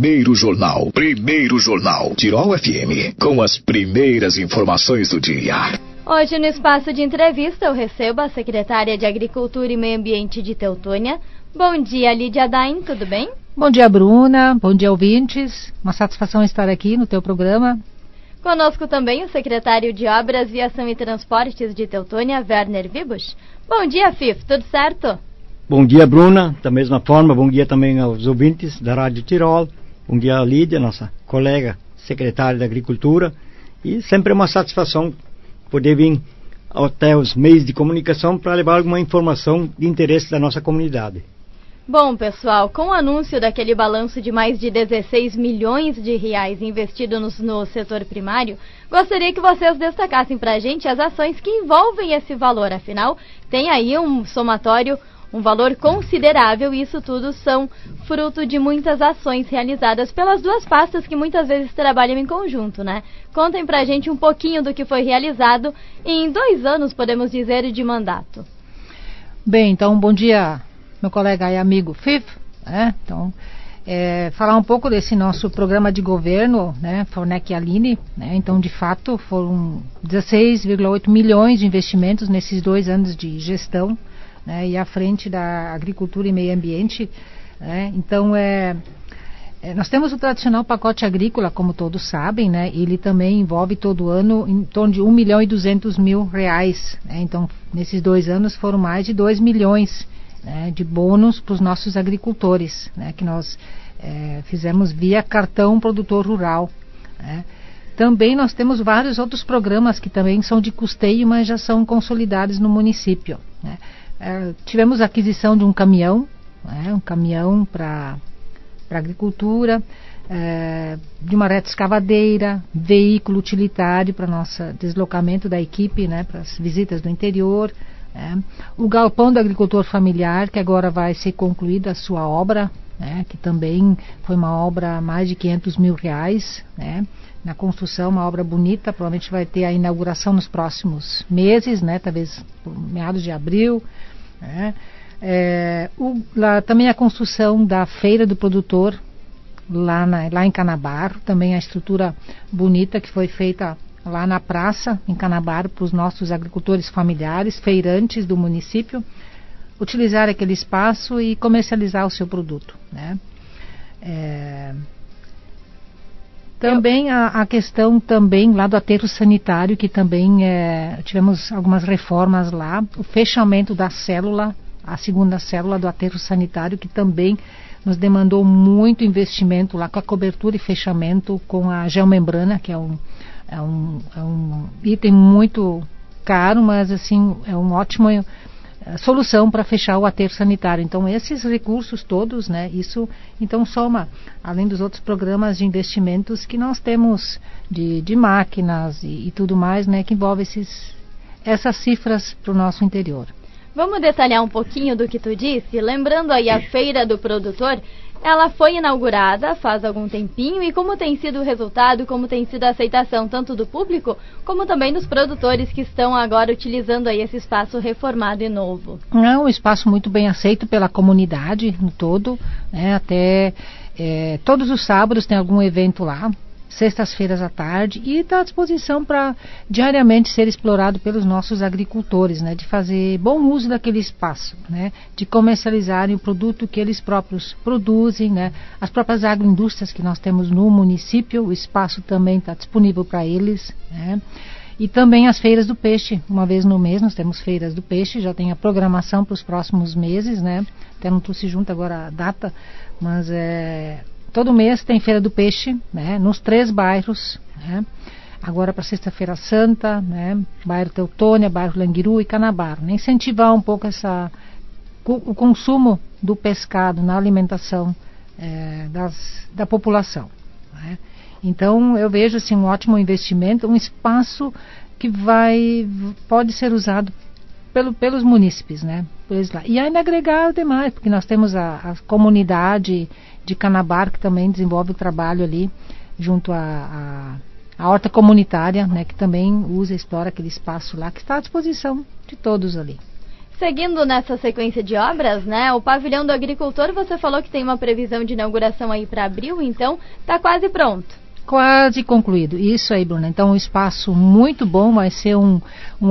Primeiro Jornal Tirol FM, com as primeiras informações do dia. Hoje, no espaço de entrevista, eu recebo a secretária de Agricultura e Meio Ambiente de Teutônia. Bom dia, Lídia Dain, tudo bem? Bom dia, Bruna. Bom dia, ouvintes. Uma satisfação estar aqui no teu programa. Conosco também o secretário de Obras, Viação e Transportes de Teutônia, Werner Vibusch. Bom dia, Fif, tudo certo? Bom dia, Bruna. Da mesma forma, bom dia também aos ouvintes da Rádio Tirol. Bom dia, Lídia, nossa colega secretária da Agricultura. E sempre é uma satisfação poder vir até os meios de comunicação para levar alguma informação de interesse da nossa comunidade. Bom, pessoal, com o anúncio daquele balanço de mais de 16 milhões de reais investidos no setor primário, gostaria que vocês destacassem para a gente as ações que envolvem esse valor. Afinal, tem aí um somatório, um valor considerável, e isso tudo são fruto de muitas ações realizadas pelas duas pastas que muitas vezes trabalham em conjunto, né? Contem pra gente um pouquinho do que foi realizado em 2 anos, podemos dizer, de mandato. Bem, então, bom dia, meu colega e amigo Fif, né? Então, falar um pouco desse nosso programa de governo, né? Fornec e Aline, né? Então, de fato, foram 16,8 milhões de investimentos nesses 2 anos de gestão, né, e à frente da Agricultura e Meio Ambiente, né. Então, nós temos o tradicional pacote agrícola, como todos sabem, né, ele também envolve todo ano em torno de 1.200.000 reais, né. Então, nesses 2 anos foram mais de 2 milhões, né, de bônus para os nossos agricultores, né, que nós fizemos via cartão produtor rural, né. Também nós temos vários outros programas que também são de custeio, mas já são consolidados no município, né. Tivemos a aquisição de um caminhão, né, um caminhão para agricultura, de uma reta escavadeira, veículo utilitário para nosso deslocamento da equipe, né, para as visitas do interior, o galpão do agricultor familiar, que agora vai ser concluída a sua obra, né, que também foi uma obra mais de 500 mil reais, né, na construção, uma obra bonita, provavelmente vai ter a inauguração nos próximos meses, né, talvez por meados de abril, né. Também a construção da feira do produtor lá em Canabaro, também a estrutura bonita que foi feita lá na praça em Canabaro para os nossos agricultores familiares, feirantes do município, utilizar aquele espaço e comercializar o seu produto, né. Também a questão também lá do aterro sanitário, que também tivemos algumas reformas lá, o fechamento da célula, a segunda célula do aterro sanitário, que também nos demandou muito investimento lá com a cobertura e fechamento com a geomembrana, que é um item muito caro, mas assim é uma ótima solução para fechar o aterro sanitário. Então, esses recursos todos, né, isso então soma, além dos outros programas de investimentos que nós temos de máquinas e tudo mais, né, que envolve essas cifras para o nosso interior. Vamos detalhar um pouquinho do que tu disse? Lembrando aí a Feira do Produtor, ela foi inaugurada faz algum tempinho, e como tem sido o resultado, como tem sido a aceitação tanto do público, como também dos produtores que estão agora utilizando aí esse espaço reformado e novo? É um espaço muito bem aceito pela comunidade no todo, né, até todos os sábados tem algum evento lá, sextas-feiras à tarde, e está à disposição para diariamente ser explorado pelos nossos agricultores, né, de fazer bom uso daquele espaço, né, de comercializarem o produto que eles próprios produzem, né, as próprias agroindústrias que nós temos no município, o espaço também está disponível para eles, né, e também as feiras do peixe, uma vez no mês nós temos feiras do peixe, já tem a programação para os próximos meses, né, até não trouxe junto agora a data, mas todo mês tem Feira do Peixe, né, nos 3 bairros, né, agora para Sexta-feira Santa, né, bairro Teutônia, bairro Languiru e Canabaro, né, incentivar um pouco o consumo do pescado na alimentação da população, né. Então eu vejo assim, um ótimo investimento, um espaço que pode ser usado pelos munícipes, né, por eles lá. E ainda agregar demais, porque nós temos a comunidade de Canabaro, que também desenvolve o trabalho ali junto à horta comunitária, né, que também usa e explora aquele espaço lá, que está à disposição de todos ali. Seguindo nessa sequência de obras, né, o pavilhão do agricultor, você falou que tem uma previsão de inauguração aí para abril, então está quase pronto. Quase concluído. Isso aí, Bruna. Então, um espaço muito bom, vai ser um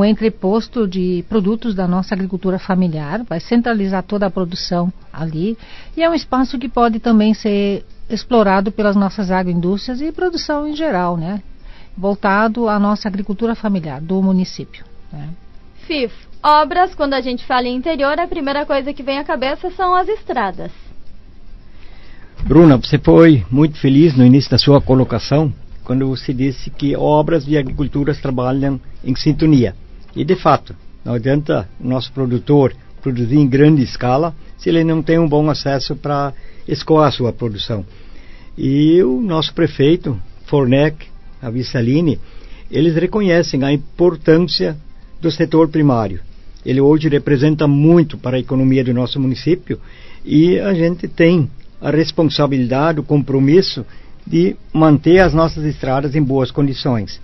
entreposto de produtos da nossa agricultura familiar, vai centralizar toda a produção ali, e é um espaço que pode também ser explorado pelas nossas agroindústrias e produção em geral, né, voltado à nossa agricultura familiar do município, né. FIF, obras, quando a gente fala em interior, a primeira coisa que vem à cabeça são as estradas. Bruna, você foi muito feliz no início da sua colocação, quando você disse que obras e agriculturas trabalham em sintonia. E, de fato, não adianta o nosso produtor produzir em grande escala se ele não tem um bom acesso para escoar a sua produção. E o nosso prefeito, Fornec, a Vice-Aline, eles reconhecem a importância do setor primário. Ele hoje representa muito para a economia do nosso município e a gente tem a responsabilidade, o compromisso de manter as nossas estradas em boas condições.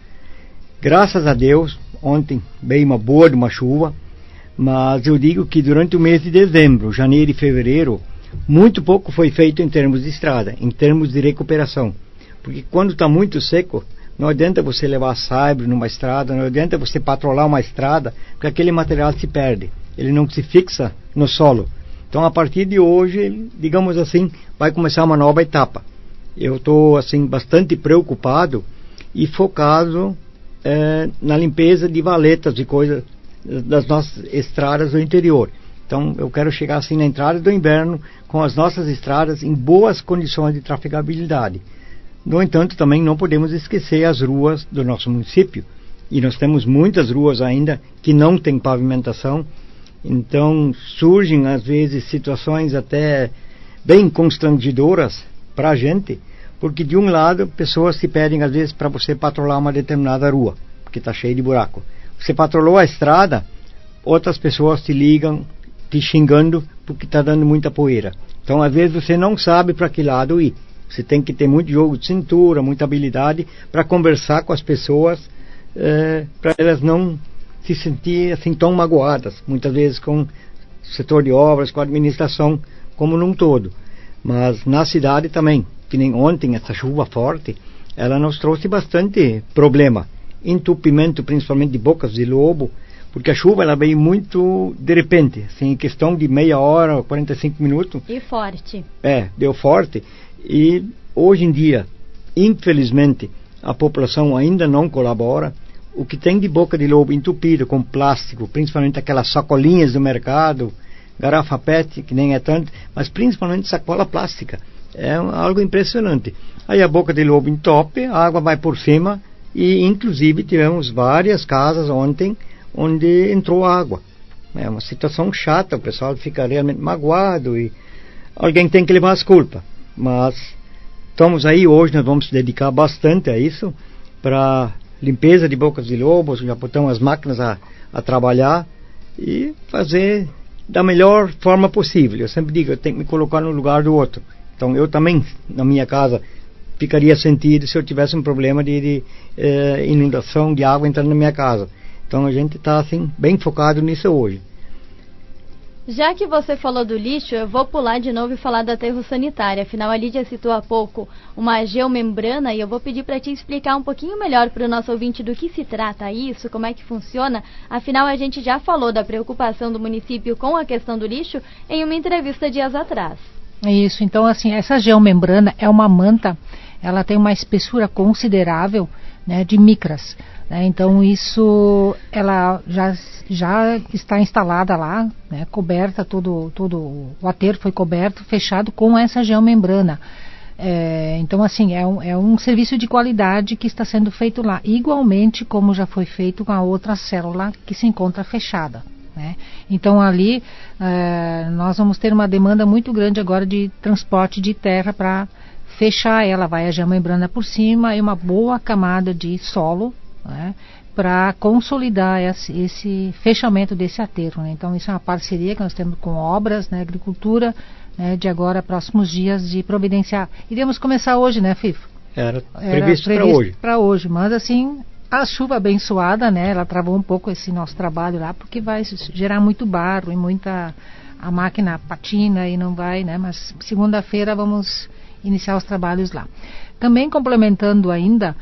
Graças a Deus, ontem veio uma boa de uma chuva, mas eu digo que durante o mês de dezembro, janeiro e fevereiro, muito pouco foi feito em termos de estrada, em termos de recuperação. Porque quando está muito seco, não adianta você levar saibro numa estrada, não adianta você patrolar uma estrada, porque aquele material se perde, ele não se fixa no solo. Então, a partir de hoje, digamos assim, vai começar uma nova etapa. Eu estou assim bastante preocupado e focado na limpeza de valetas e coisas das nossas estradas do interior. Então, eu quero chegar assim na entrada do inverno com as nossas estradas em boas condições de trafegabilidade. No entanto, também não podemos esquecer as ruas do nosso município. E nós temos muitas ruas ainda que não têm pavimentação. Então, surgem às vezes situações até bem constrangedoras para a gente, porque de um lado, pessoas se pedem às vezes para você patrolar uma determinada rua, porque está cheio de buraco. Você patrolou a estrada, outras pessoas te ligam, te xingando, porque está dando muita poeira. Então, às vezes, você não sabe para que lado ir. Você tem que ter muito jogo de cintura, muita habilidade para conversar com as pessoas, para elas não se sentir assim tão magoadas, muitas vezes com o setor de obras, com a administração como num todo. Mas na cidade também, que nem ontem essa chuva forte, ela nos trouxe bastante problema, entupimento principalmente de bocas de lobo, porque a chuva ela veio muito de repente, assim, em questão de meia hora, 45 minutos. E forte. Deu forte. E hoje em dia, infelizmente, a população ainda não colabora. O que tem de boca de lobo entupida com plástico, principalmente aquelas sacolinhas do mercado, garrafa PET, que nem é tanto, mas principalmente sacola plástica. É algo impressionante. Aí a boca de lobo entope, a água vai por cima e inclusive tivemos várias casas ontem onde entrou água. É uma situação chata, o pessoal fica realmente magoado e alguém tem que levar as culpas. Mas estamos aí hoje, nós vamos se dedicar bastante a isso, para limpeza de bocas de lobos, já botamos as máquinas a trabalhar e fazer da melhor forma possível. Eu sempre digo, eu tenho que me colocar no lugar do outro. Então eu também, na minha casa, ficaria sentido se eu tivesse um problema de inundação de água entrando na minha casa. Então a gente está assim, bem focado nisso hoje. Já que você falou do lixo, eu vou pular de novo e falar do aterro sanitário. Afinal, a Lídia citou há pouco uma geomembrana e eu vou pedir para te explicar um pouquinho melhor para o nosso ouvinte do que se trata isso, como é que funciona. Afinal, a gente já falou da preocupação do município com a questão do lixo em uma entrevista dias atrás. Isso, então assim, essa geomembrana é uma manta, ela tem uma espessura considerável, né, de micras. Então isso, ela já está instalada lá, né, coberta, todo o aterro foi coberto, fechado com essa geomembrana. Então assim, é um serviço de qualidade que está sendo feito lá, igualmente como já foi feito com a outra célula que se encontra fechada, né? Então ali nós vamos ter uma demanda muito grande agora de transporte de terra para fechar ela, vai a geomembrana por cima e uma boa camada de solo, né, para consolidar esse fechamento desse aterro, né? Então isso é uma parceria que nós temos com obras, né, agricultura, né, de agora próximos dias de providenciar. Iremos começar hoje, né, FIFO? Era previsto para hoje. Para hoje, mas assim a chuva abençoada, né, ela travou um pouco esse nosso trabalho lá, porque vai gerar muito barro e a máquina patina e não vai, né, mas segunda-feira vamos iniciar os trabalhos lá. Também complementando ainda,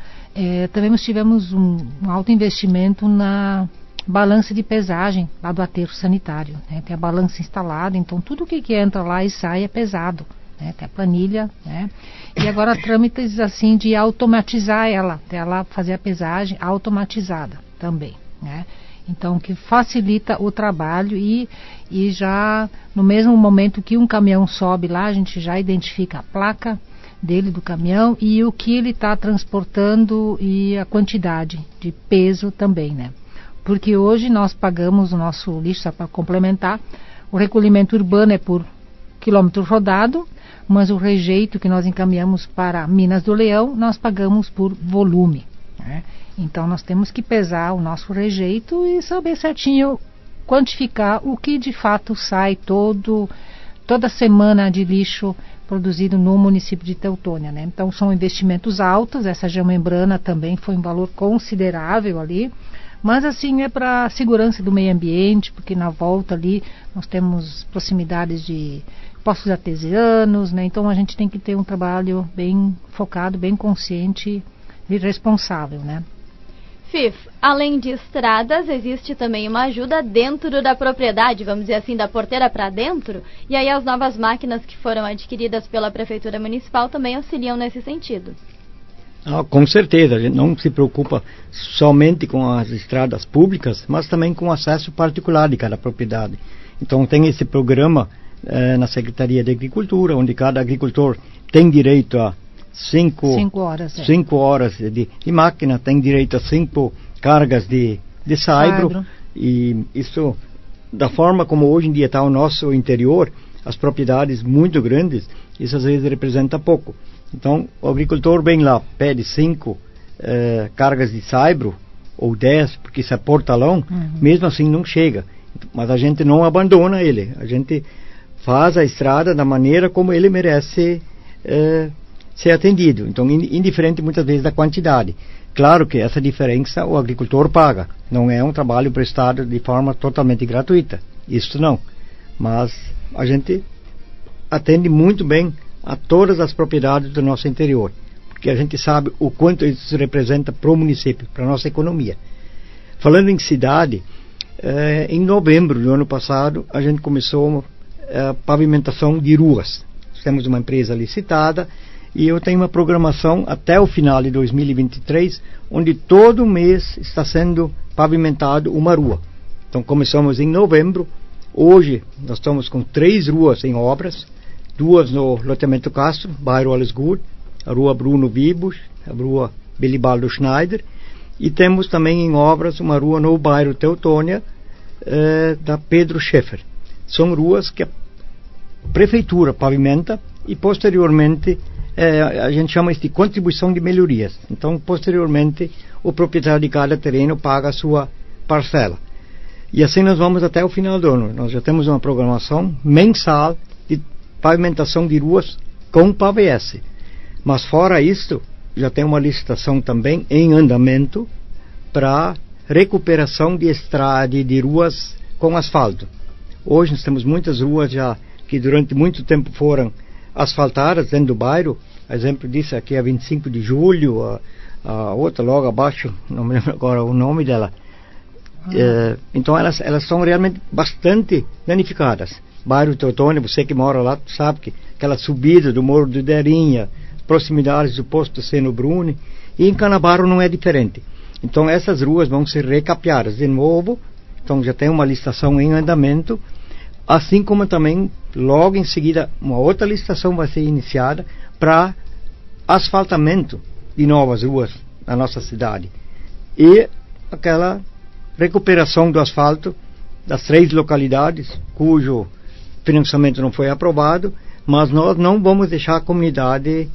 também tivemos um alto investimento na balança de pesagem lá do aterro sanitário, né, tem a balança instalada, então tudo que entra lá e sai é pesado. Né, tem a planilha, né, e agora trâmites assim de automatizar ela fazer a pesagem automatizada também, né, então que facilita o trabalho e já no mesmo momento que um caminhão sobe lá, a gente já identifica a placa dele, do caminhão, e o que ele está transportando e a quantidade de peso também, né, porque hoje nós pagamos o nosso lixo, só para complementar, o recolhimento urbano é por quilômetro rodado, mas o rejeito que nós encaminhamos para Minas do Leão, nós pagamos por volume, né? Então nós temos que pesar o nosso rejeito e saber certinho quantificar o que de fato sai toda semana de lixo produzido no município de Teutônia, né? Então são investimentos altos, essa geomembrana também foi um valor considerável ali, mas assim é para a segurança do meio ambiente, porque na volta ali nós temos proximidades de poços artesianos, né? Então a gente tem que ter um trabalho bem focado, bem consciente e responsável, né? Fif, além de estradas, existe também uma ajuda dentro da propriedade, vamos dizer assim, da porteira para dentro, e aí as novas máquinas que foram adquiridas pela Prefeitura Municipal também auxiliam nesse sentido. Com certeza, a gente não se preocupa somente com as estradas públicas, mas também com o acesso particular de cada propriedade. Então tem esse programa na Secretaria de Agricultura, onde cada agricultor tem direito a 5 horas de máquina, tem direito a 5 cargas de saibro, e isso, da forma como hoje em dia está o nosso interior, as propriedades muito grandes, isso às vezes representa pouco. Então o agricultor vem lá, pede 5 cargas de saibro, ou 10, porque isso é portalão, mesmo assim não chega, mas a gente não abandona ele, a gente faz a estrada da maneira como ele merece ser atendido. Então, indiferente muitas vezes da quantidade. Claro que essa diferença o agricultor paga. Não é um trabalho prestado de forma totalmente gratuita. Isso não. Mas a gente atende muito bem a todas as propriedades do nosso interior. Porque a gente sabe o quanto isso representa para o município, para a nossa economia. Falando em cidade, em novembro do ano passado, a gente começou a pavimentação de ruas. Temos uma empresa licitada e eu tenho uma programação até o final de 2023, onde todo mês está sendo pavimentado uma rua. Então começamos em novembro, hoje nós estamos com 3 ruas em obras, 2 no loteamento Castro, bairro Alesgur, a rua Bruno Vibos, a rua Belibaldo Schneider, e temos também em obras uma rua no bairro Teutônia, da Pedro Schaeffer. São ruas que a prefeitura pavimenta e posteriormente a gente chama isso de contribuição de melhorias. Então posteriormente o proprietário de cada terreno paga a sua parcela. E assim nós vamos até o final do ano. Nós já temos uma programação mensal de pavimentação de ruas com PAVS. Mas fora isso, já tem uma licitação também em andamento para recuperação de estrada de ruas com asfalto. Hoje nós temos muitas ruas já que durante muito tempo foram asfaltadas dentro do bairro. Exemplo disso aqui é a 25 de julho, a outra logo abaixo, não me lembro agora o nome dela. Então elas são realmente bastante danificadas. Bairro Teutônia, você que mora lá sabe que aquela subida do Morro do Derinha, proximidades do posto Seno Bruni, e em Canavaro não é diferente. Então essas ruas vão ser recapeadas de novo. Então já tem uma licitação em andamento, assim como também logo em seguida uma outra licitação vai ser iniciada para asfaltamento de novas ruas na nossa cidade e aquela recuperação do asfalto das 3 localidades cujo financiamento não foi aprovado, mas nós não vamos deixar a comunidade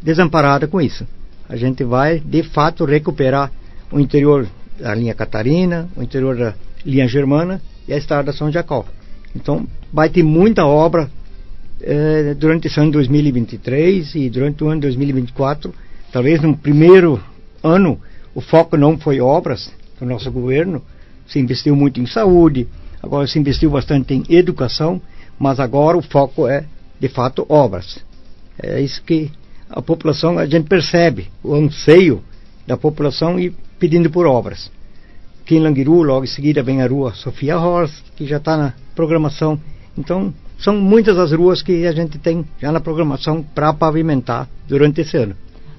desamparada com isso. A gente vai de fato recuperar o interior da linha Catarina, o interior da linha Germana e a estrada São Jacó. Então vai ter muita obra durante esse ano 2023 e durante o ano 2024. Talvez no primeiro ano o foco não foi obras do nosso governo, se investiu muito em saúde, agora se investiu bastante em educação, mas agora o foco é, de fato, obras. É isso que a população, a gente percebe, o anseio da população e pedindo por obras. Aqui em Languiru, logo em seguida, vem a rua Sofia Horst, que já está na programação. Então, são muitas as ruas que a gente tem já na programação para pavimentar durante esse ano.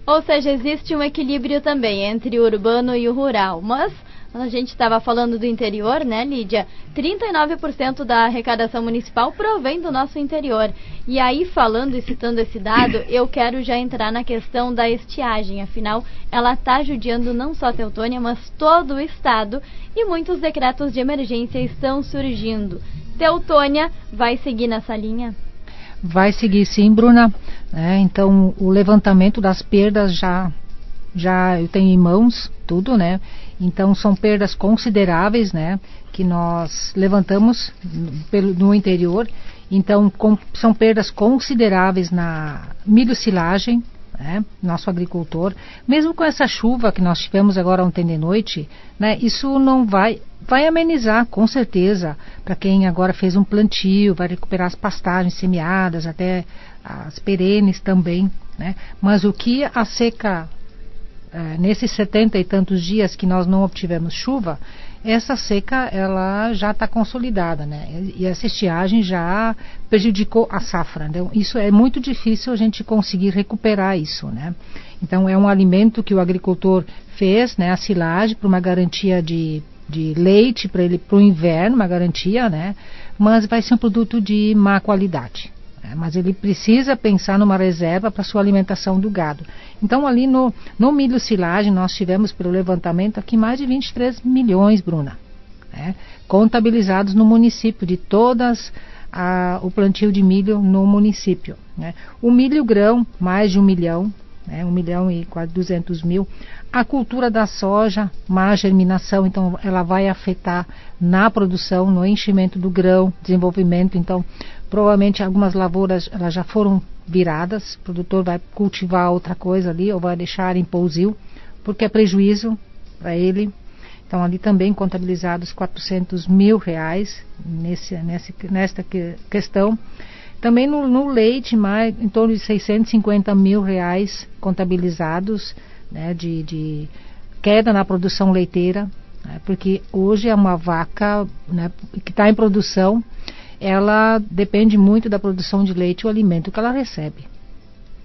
Ou seja, existe um equilíbrio também entre o urbano e o rural, mas a gente estava falando do interior, né, Lídia? 39% da arrecadação municipal provém do nosso interior. E aí, falando e citando esse dado, eu quero já entrar na questão da estiagem. Afinal, ela está judiando não só Teutônia, mas todo o estado. E muitos decretos de emergência estão surgindo. Teutônia vai seguir nessa linha? Vai seguir sim, Bruna. Então, o levantamento das perdas já eu tenho em mãos tudo, né? Então são perdas consideráveis, né? Que nós levantamos no interior. Então são perdas consideráveis na milho silagem, né? Nosso agricultor, mesmo com essa chuva que nós tivemos agora ontem de noite, né? Isso não vai amenizar, com certeza, para quem agora fez um plantio, vai recuperar as pastagens semeadas, até as perenes também, né? Mas o que a seca nesses 70 e tantos dias que nós não obtivemos chuva, essa seca ela já está consolidada, né? E essa estiagem já prejudicou a safra. Então, isso é muito difícil a gente conseguir recuperar isso, né? Então é um alimento que o agricultor fez, né? A silagem para uma garantia de leite para ele para o inverno, uma garantia, né? Mas vai ser um produto de má qualidade. Mas ele precisa pensar numa reserva para sua alimentação do gado. Então ali no milho silagem nós tivemos pelo levantamento aqui mais de 23 milhões, Bruna, contabilizados no município, de todas o plantio de milho no município, né? O milho grão, mais de 1 milhão, 1 milhão e quase 200 mil. A cultura da soja, má germinação, então ela vai afetar na produção, no enchimento do grão, desenvolvimento. Então provavelmente algumas lavouras elas já foram viradas, o produtor vai cultivar outra coisa ali ou vai deixar em pousio, porque é prejuízo para ele. Então ali também contabilizados 400 mil reais nesta questão. Também no leite, mais em torno de 650 mil reais contabilizados, né, de queda na produção leiteira, né, porque hoje é uma vaca, né, que está em produção, ela depende muito da produção de leite, o alimento que ela recebe,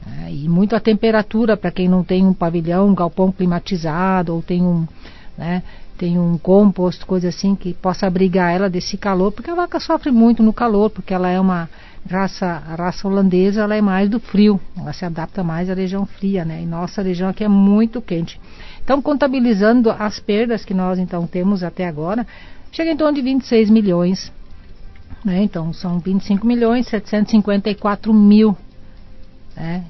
né, e muito a temperatura, para quem não tem um pavilhão, um galpão climatizado, ou tem um composto, coisa assim, que possa abrigar ela desse calor, porque a vaca sofre muito no calor, porque ela é a raça holandesa, ela é mais do frio, ela se adapta mais à região fria, né? E nossa região aqui é muito quente. Então, contabilizando as perdas que nós então temos até agora, chega em torno de 26 milhões, né? Então, são 25 milhões 754 mil, né?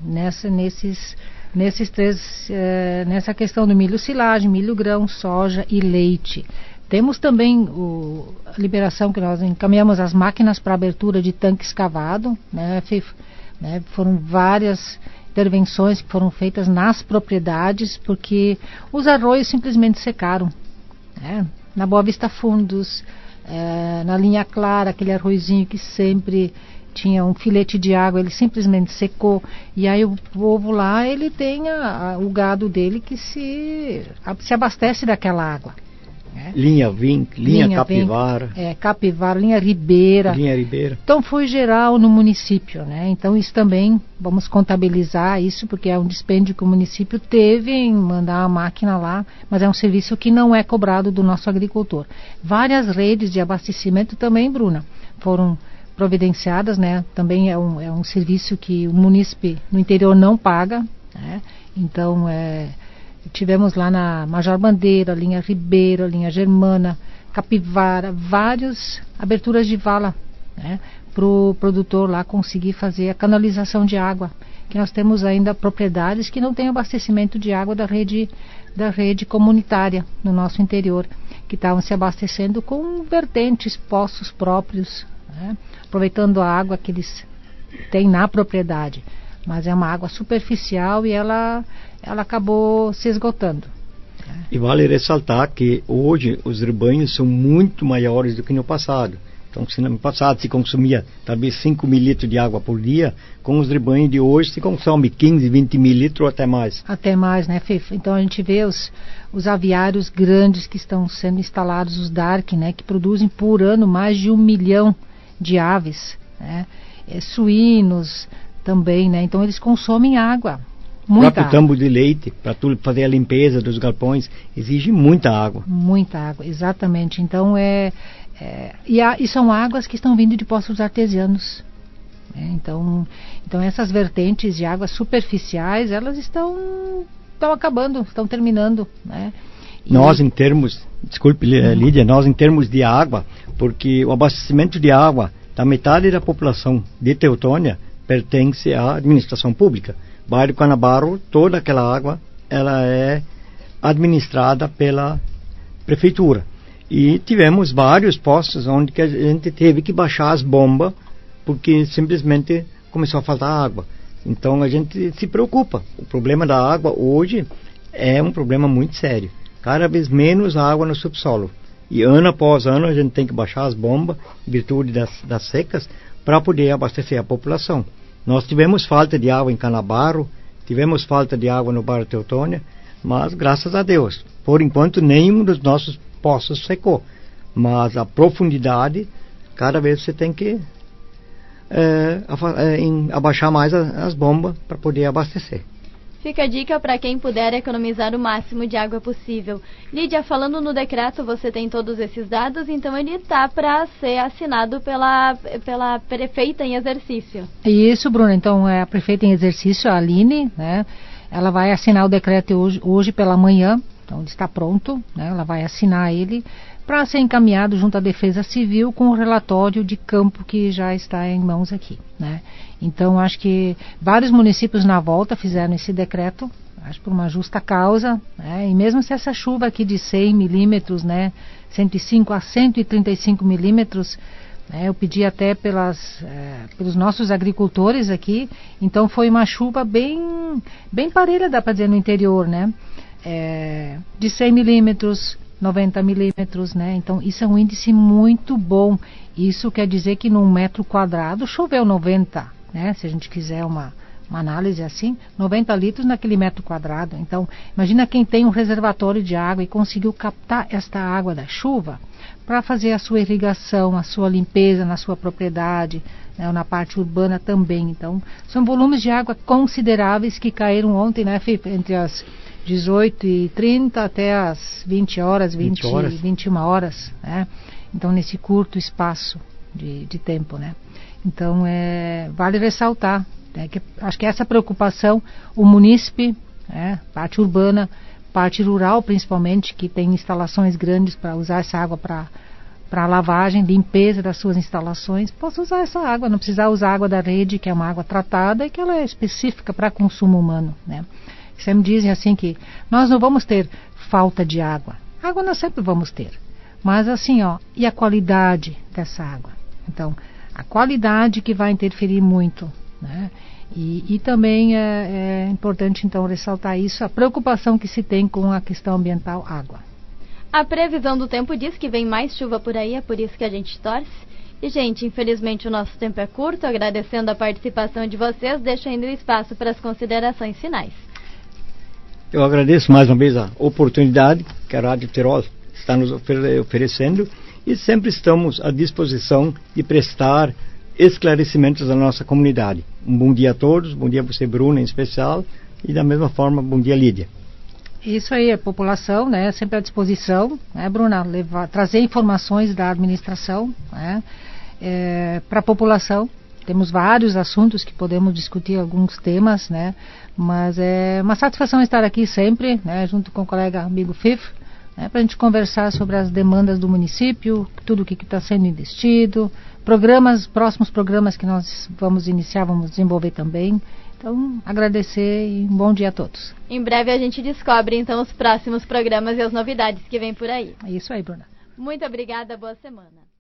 Nessa questão do milho silagem, milho grão, soja e leite. Temos também a liberação que nós encaminhamos as máquinas para abertura de tanque escavado, né? Foram várias intervenções que foram feitas nas propriedades, porque os arroios simplesmente secaram, né? Na Boa Vista Fundos, na Linha Clara, aquele arroiozinho que sempre tinha um filete de água, ele simplesmente secou, e aí o povo lá, ele tem o gado dele que se abastece daquela água. Linha Vinc, linha Capivara. Capivara, linha Ribeira. Então foi geral no município, né? Então isso também, vamos contabilizar isso, porque é um dispêndio que o município teve em mandar a máquina lá, mas é um serviço que não é cobrado do nosso agricultor. Várias redes de abastecimento também, Bruna, foram providenciadas, né? Também é um serviço que o munícipe no interior não paga, né? Então tivemos lá na Major Bandeira, linha Ribeira, linha Germana, Capivara, várias aberturas de vala, né, para o produtor lá conseguir fazer a canalização de água, que nós temos ainda propriedades que não têm abastecimento de água da rede comunitária no nosso interior, que estavam se abastecendo com vertentes, poços próprios, né, aproveitando a água que eles têm na propriedade. Mas é uma água superficial e ela acabou se esgotando. E vale ressaltar que hoje os rebanhos são muito maiores do que no passado. Então, se no passado se consumia talvez 5 mil litros de água por dia, com os rebanhos de hoje se consome 15, 20 mil litros ou até mais. Até mais, né, Fifa? Então a gente vê os aviários grandes que estão sendo instalados, os DARC, né, que produzem por ano mais de 1 milhão de aves, né, suínos também, né, então eles consomem água. O próprio tambo de leite, para fazer a limpeza dos galpões, exige muita água. Muita água, exatamente. Então e são águas que estão vindo de poços artesianos. Então essas vertentes de águas superficiais, elas estão acabando, estão terminando, né? Nós em termos, desculpe Lídia, nós em termos de água, porque o abastecimento de água da metade da população de Teutônia pertence à administração pública. Bairro Guanabara, toda aquela água, ela é administrada pela prefeitura. E tivemos vários postos onde que a gente teve que baixar as bombas, porque simplesmente começou a faltar água. Então a gente se preocupa. O problema da água hoje é um problema muito sério. Cada vez menos água no subsolo. E ano após ano a gente tem que baixar as bombas, em virtude das secas, para poder abastecer a população. Nós tivemos falta de água em Canabaro, tivemos falta de água no bairro Teutônia, mas graças a Deus, por enquanto nenhum dos nossos poços secou. Mas a profundidade, cada vez você tem que abaixar mais as bombas para poder abastecer. Fica a dica para quem puder economizar o máximo de água possível. Lídia, falando no decreto, você tem todos esses dados, então ele está para ser assinado pela prefeita em exercício. Isso, Bruna, então a prefeita em exercício, a Aline, né, ela vai assinar o decreto hoje pela manhã, então ele está pronto, né, ela vai assinar ele para ser encaminhado junto à Defesa Civil com o relatório de campo que já está em mãos aqui, né. Então, acho que vários municípios na volta fizeram esse decreto, acho por uma justa causa, né? E mesmo se essa chuva aqui de 100 milímetros, né, 105 a 135 milímetros, né, eu pedi até pelos nossos agricultores aqui, então foi uma chuva bem parelha, dá para dizer, no interior, né, de 100 milímetros, 90 milímetros, né? Então isso é um índice muito bom. Isso quer dizer que num metro quadrado choveu 90, né? Se a gente quiser uma análise assim, 90 litros naquele metro quadrado. Então imagina quem tem um reservatório de água e conseguiu captar esta água da chuva para fazer a sua irrigação, a sua limpeza na sua propriedade, né? Ou na parte urbana também. Então são volumes de água consideráveis que caíram ontem, né, Felipe? Entre as 18h30 até as 20 horas, 21 horas, né? Então nesse curto espaço de tempo, né? Então vale ressaltar, né, que acho que essa preocupação, o munícipe, parte urbana, parte rural principalmente, que tem instalações grandes para usar essa água para lavagem, limpeza das suas instalações, possa usar essa água, não precisar usar a água da rede, que é uma água tratada e que ela é específica para consumo humano, né? Sempre dizem assim que nós não vamos ter falta de água. Água nós sempre vamos ter. Mas assim, e a qualidade dessa água? Então, a qualidade que vai interferir muito, né? E também é importante, então, ressaltar isso, a preocupação que se tem com a questão ambiental, água. A previsão do tempo diz que vem mais chuva por aí, é por isso que a gente torce. E, gente, infelizmente o nosso tempo é curto. Agradecendo a participação de vocês, deixo ainda espaço para as considerações finais. Eu agradeço mais uma vez a oportunidade que a Rádio Tirol está nos oferecendo e sempre estamos à disposição de prestar esclarecimentos à nossa comunidade. Um bom dia a todos, bom dia a você, Bruna, em especial, e da mesma forma, bom dia, Lídia. Isso aí, a população, né, sempre à disposição, né, Bruna, trazer informações da administração, né, para a população. Temos vários assuntos que podemos discutir, alguns temas, né? Mas é uma satisfação estar aqui sempre, né? Junto com o colega amigo Fif, né? Para a gente conversar sobre as demandas do município, tudo o que está sendo investido, próximos programas que nós vamos iniciar, vamos desenvolver também. Então, agradecer e um bom dia a todos. Em breve a gente descobre, então, os próximos programas e as novidades que vêm por aí. É isso aí, Bruna. Muito obrigada, boa semana.